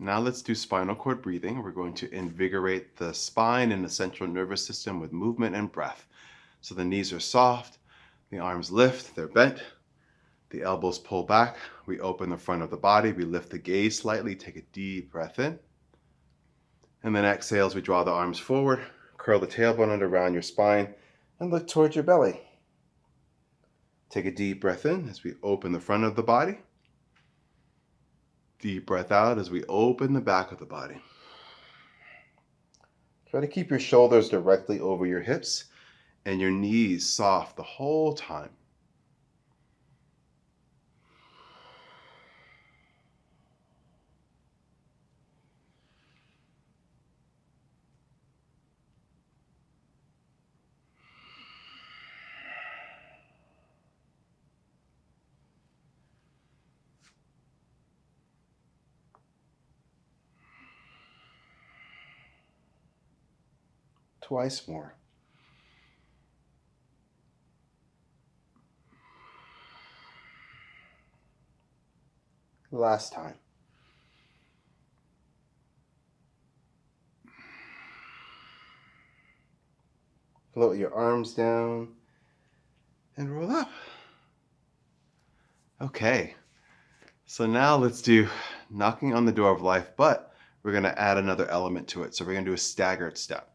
Now let's do spinal cord breathing. We're going to invigorate the spine and the central nervous system with movement and breath. So the knees are soft, the arms lift, they're bent, the elbows pull back. We open the front of the body, we lift the gaze slightly, take a deep breath in. And then exhale as we draw the arms forward, curl the tailbone under around your spine, and look towards your belly. Take a deep breath in as we open the front of the body. Deep breath out as we open the back of the body. Try to keep your shoulders directly over your hips and your knees soft the whole time. Twice more. Last time. Float your arms down and roll up. Okay, so now let's do knocking on the door of life, but we're going to add another element to it. So we're going to do a staggered step.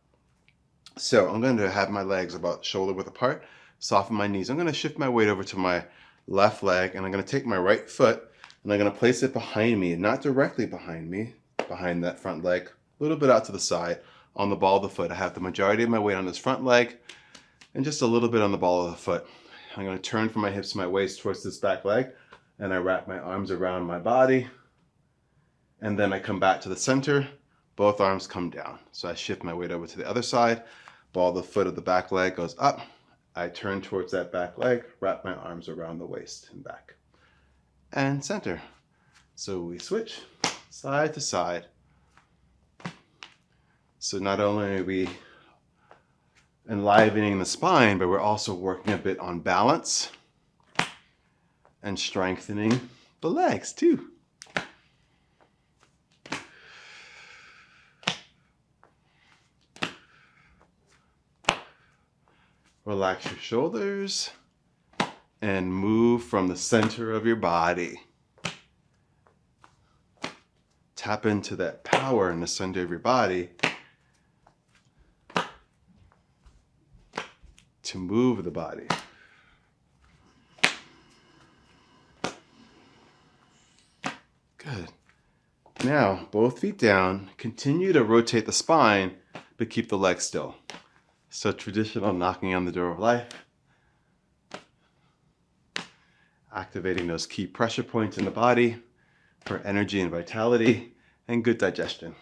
So I'm going to have my legs about shoulder width apart, soften my knees. I'm going to shift my weight over to my left leg, and I'm going to take my right foot and I'm going to place it behind me, not directly behind me, behind that front leg, a little bit out to the side on the ball of the foot. I have the majority of my weight on this front leg and just a little bit on the ball of the foot. I'm going to turn from my hips to my waist towards this back leg, and I wrap my arms around my body, and then I come back to the center. Both arms come down. So I shift my weight over to the other side. Ball of the foot of the back leg goes up. I turn towards that back leg, wrap my arms around the waist and back. And center. So we switch side to side. So not only are we enlivening the spine, but we're also working a bit on balance and strengthening the legs too. Relax your shoulders and move from the center of your body. Tap into that power in the center of your body to move the body. Good. Now, both feet down. Continue to rotate the spine, but keep the legs still. So traditional knocking on the door of life. Activating those key pressure points in the body for energy and vitality and good digestion.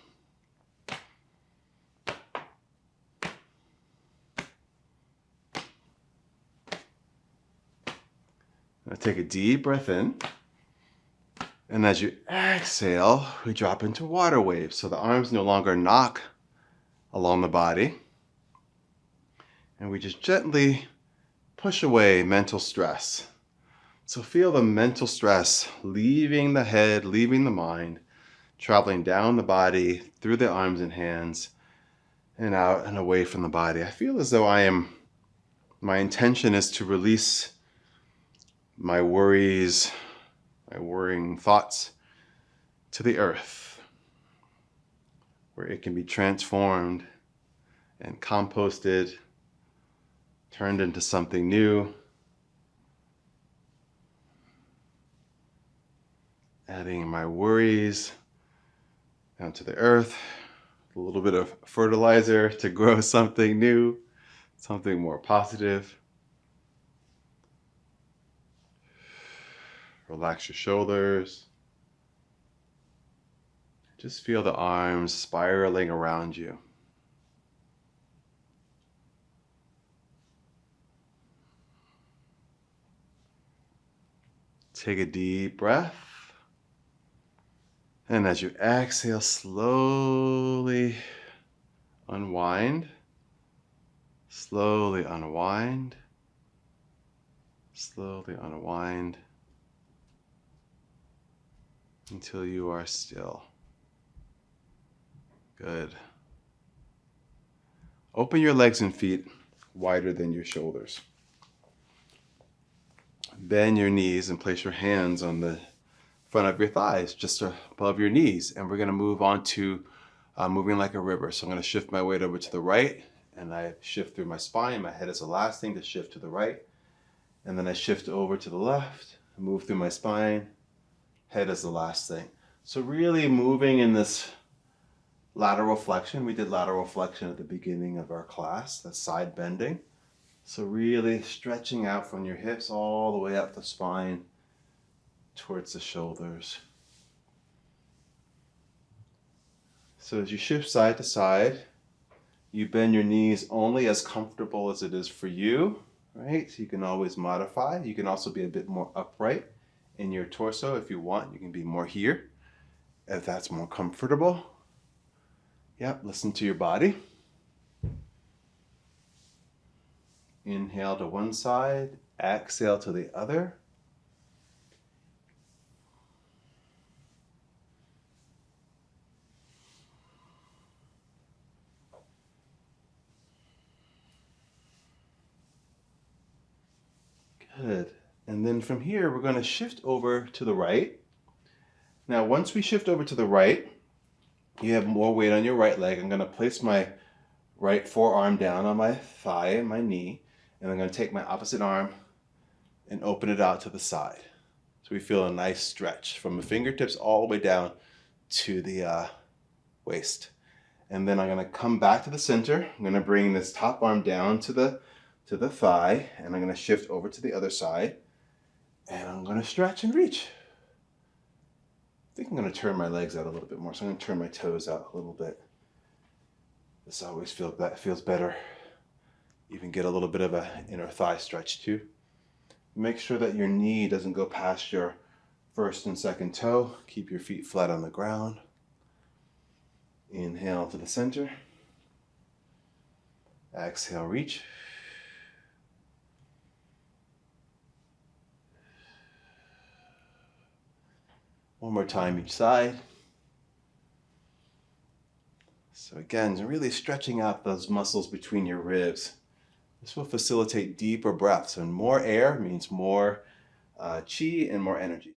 Now take a deep breath in. And as you exhale, we drop into water waves. So the arms no longer knock along the body. And we just gently push away mental stress. So feel the mental stress leaving the head, leaving the mind, traveling down the body, through the arms and hands, and out and away from the body. I feel as though my intention is to release my worries, my worrying thoughts to the earth, where it can be transformed and composted, turned into something new. Adding my worries down to the earth, a little bit of fertilizer to grow something new, something more positive. Relax your shoulders. Just feel the arms spiraling around you. Take a deep breath. And as you exhale, slowly unwind. Slowly unwind. Slowly unwind until you are still. Good. Open your legs and feet wider than your shoulders. Bend your knees and place your hands on the front of your thighs, just above your knees. And we're going to move on to moving like a river. So I'm going to shift my weight over to the right, and I shift through my spine. My head is the last thing to shift to the right. And then I shift over to the left, move through my spine. Head is the last thing. So really moving in this lateral flexion. We did lateral flexion at the beginning of our class, that's side bending. So really stretching out from your hips all the way up the spine towards the shoulders. So as you shift side to side, you bend your knees only as comfortable as it is for you, right? So you can always modify. You can also be a bit more upright in your torso if you want. You can be more here if that's more comfortable. Yep, listen to your body. Inhale to one side, exhale to the other. Good. And then from here, we're going to shift over to the right. Now, once we shift over to the right, you have more weight on your right leg. I'm going to place my right forearm down on my thigh and my knee, and I'm going to take my opposite arm and open it out to the side. So we feel a nice stretch from the fingertips all the way down to the waist. And then I'm going to come back to the center. I'm going to bring this top arm down to the thigh, and I'm going to shift over to the other side, and I'm going to stretch and reach. I think I'm going to turn my legs out a little bit more, so I'm going to turn my toes out a little bit. This always feels better. Even get a little bit of an inner thigh stretch too. Make sure that your knee doesn't go past your first and second toe. Keep your feet flat on the ground. Inhale to the center. Exhale, reach. One more time each side. So again, really stretching out those muscles between your ribs. This will facilitate deeper breaths, and more air means more chi and more energy.